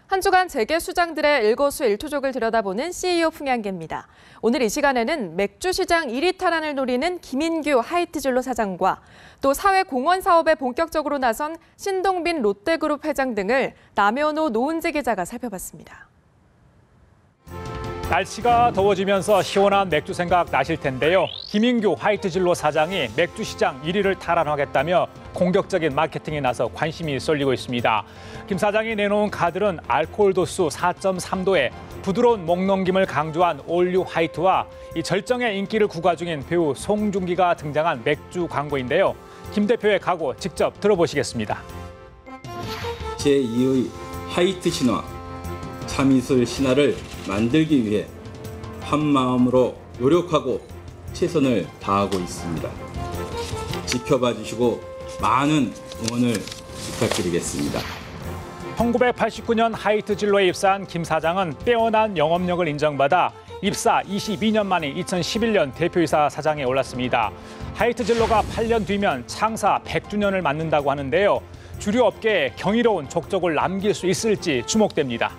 한 주간 재계 수장들의 일거수일투족을 들여다보는 CEO 풍양계입니다. 오늘 이 시간에는 맥주 시장 1위 탈환을 노리는 김인규 하이트진로 사장과 또 사회 공헌 사업에 본격적으로 나선 신동빈 롯데그룹 회장 등을 남현호 노은재 기자가 살펴봤습니다. 날씨가 더워지면서 시원한 맥주 생각 나실 텐데요. 김인규 화이트진로 사장이 맥주 시장 1위를 탈환하겠다며 공격적인 마케팅에 나서 관심이 쏠리고 있습니다. 김 사장이 내놓은 카드는 알코올 도수 4.3도에 부드러운 목넘김을 강조한 올류 화이트와 이 절정의 인기를 구가 중인 배우 송중기가 등장한 맥주 광고인데요. 김 대표의 각오 직접 들어보시겠습니다. 제2의 화이트 신화, 참이슬 신화를 만들기 위해 한마음으로 노력하고 최선을 다하고 있습니다. 지켜봐 주시고 많은 응원을 부탁드리겠습니다. 1989년 하이트진로에 입사한 김 사장은 빼어난 영업력을 인정받아 입사 22년 만인 2011년 대표이사 사장에 올랐습니다. 하이트진로가 8년 뒤면 창사 100주년을 맞는다고 하는데요. 주류 업계에 경이로운 족적을 남길 수 있을지 주목됩니다.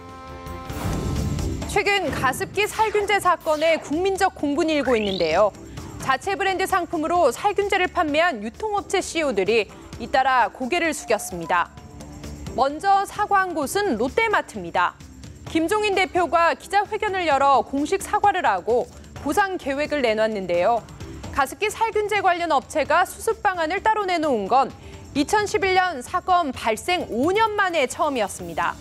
최근 가습기 살균제 사건에 국민적 공분이 일고 있는데요. 자체 브랜드 상품으로 살균제를 판매한 유통업체 CEO들이 잇따라 고개를 숙였습니다. 먼저 사과한 곳은 롯데마트입니다. 김종인 대표가 기자회견을 열어 공식 사과를 하고 보상 계획을 내놨는데요. 가습기 살균제 관련 업체가 수습 방안을 따로 내놓은 건 2011년 사건 발생 5년 만에 처음이었습니다.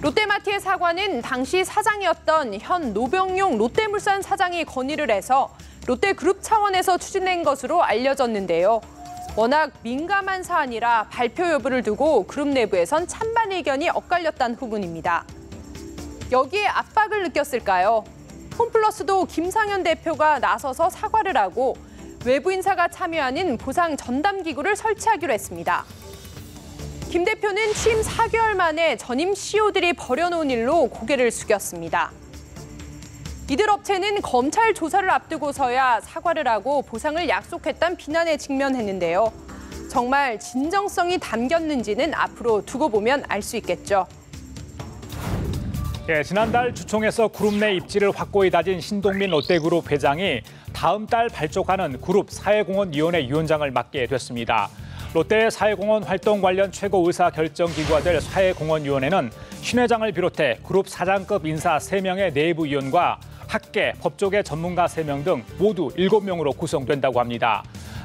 롯데마트의 사과는 당시 사장이었던 현 노병용 롯데물산 사장이 건의를 해서 롯데그룹 차원에서 추진된 것으로 알려졌는데요. 워낙 민감한 사안이라 발표 여부를 두고 그룹 내부에선 찬반 의견이 엇갈렸다는 후문입니다. 여기에 압박을 느꼈을까요? 홈플러스도 김상현 대표가 나서서 사과를 하고 외부 인사가 참여하는 보상 전담 기구를 설치하기로 했습니다. 김 대표는 취임 4개월 만에 전임 CEO들이 벌여놓은 일로 고개를 숙였습니다. 이들 업체는 검찰 조사를 앞두고서야 사과를 하고 보상을 약속했다는 비난에 직면했는데요. 정말 진정성이 담겼는지는 앞으로 두고 보면 알 수 있겠죠. 지난달 주총에서 그룹 내 입지를 확고히 다진 신동빈 롯데그룹 회장이 다음 달 발족하는 그룹 사회공헌위원회 위원장을 맡게 됐습니다. 롯데의 사회공헌 활동 관련 최고 의사결정기구가 될 사회공헌위원회는 신 회장을 비롯해 그룹 사장급 인사 3명의 내부위원과 학계, 법조계 전문가 3명 등 모두 7명으로 구성된다고 합니다.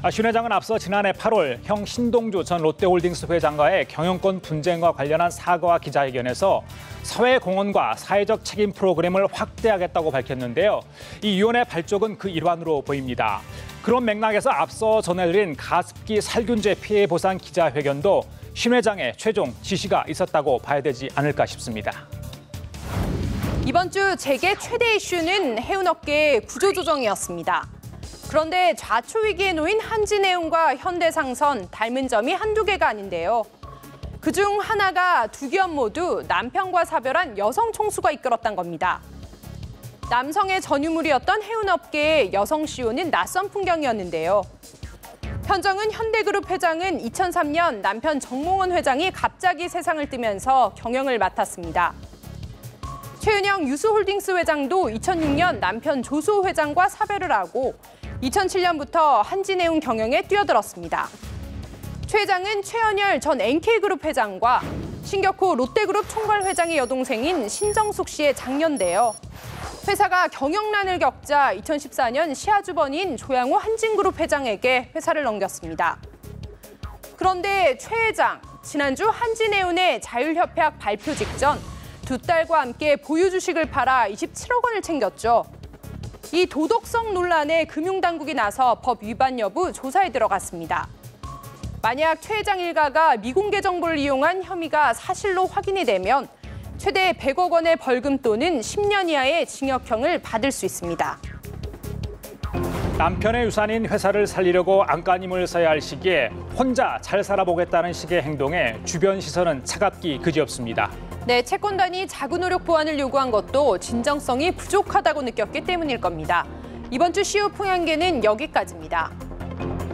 신 회장은 앞서 지난해 8월 형 신동주 전 롯데홀딩스 회장과의 경영권 분쟁과 관련한 사과와 기자회견에서 사회공헌과 사회적 책임 프로그램을 확대하겠다고 밝혔는데요. 이 위원회 발족은 그 일환으로 보입니다. 그런 맥락에서 앞서 전해드린 가습기 살균제 피해 보상 기자회견도 신 회장의 최종 지시가 있었다고 봐야 되지 않을까 싶습니다. 이번 주 재계 최대 이슈는 해운업계의 구조조정이었습니다. 그런데 좌초위기에 놓인 한진해운과 현대상선 닮은 점이 한두 개가 아닌데요. 그중 하나가 두 기업 모두 남편과 사별한 여성 총수가 이끌었던 겁니다. 남성의 전유물이었던 해운업계의 여성 CEO는 낯선 풍경이었는데요. 현정은 현대그룹 회장은 2003년 남편 정몽원 회장이 갑자기 세상을 뜨면서 경영을 맡았습니다. 최은영 유수홀딩스 회장도 2006년 남편 조수호 회장과 사별을 하고 2007년부터 한진해운 경영에 뛰어들었습니다. 최 회장은 최연열 전 NK그룹 회장과 신격호 롯데그룹 총괄 회장의 여동생인 신정숙 씨의 장녀인데요. 회사가 경영난을 겪자 2014년 시아주번인 조양호 한진그룹 회장에게 회사를 넘겼습니다. 그런데 최 회장, 지난주 한진해운의 자율협약 발표 직전 두 딸과 함께 보유 주식을 팔아 27억 원을 챙겼죠. 이 도덕성 논란에 금융당국이 나서 법 위반 여부 조사에 들어갔습니다. 만약 최 회장 일가가 미공개 정보를 이용한 혐의가 사실로 확인이 되면 최대 100억 원의 벌금 또는 10년 이하의 징역형을 받을 수 있습니다. 남편의 유산인 회사를 살리려고 안간힘을 써야 할 시기에 혼자 잘 살아보겠다는 식의 행동에 주변 시선은 차갑기 그지없습니다. 네, 채권단이 자구노력 보완을 요구한 것도 진정성이 부족하다고 느꼈기 때문일 겁니다. 이번 주 CEO 풍양계는 여기까지입니다.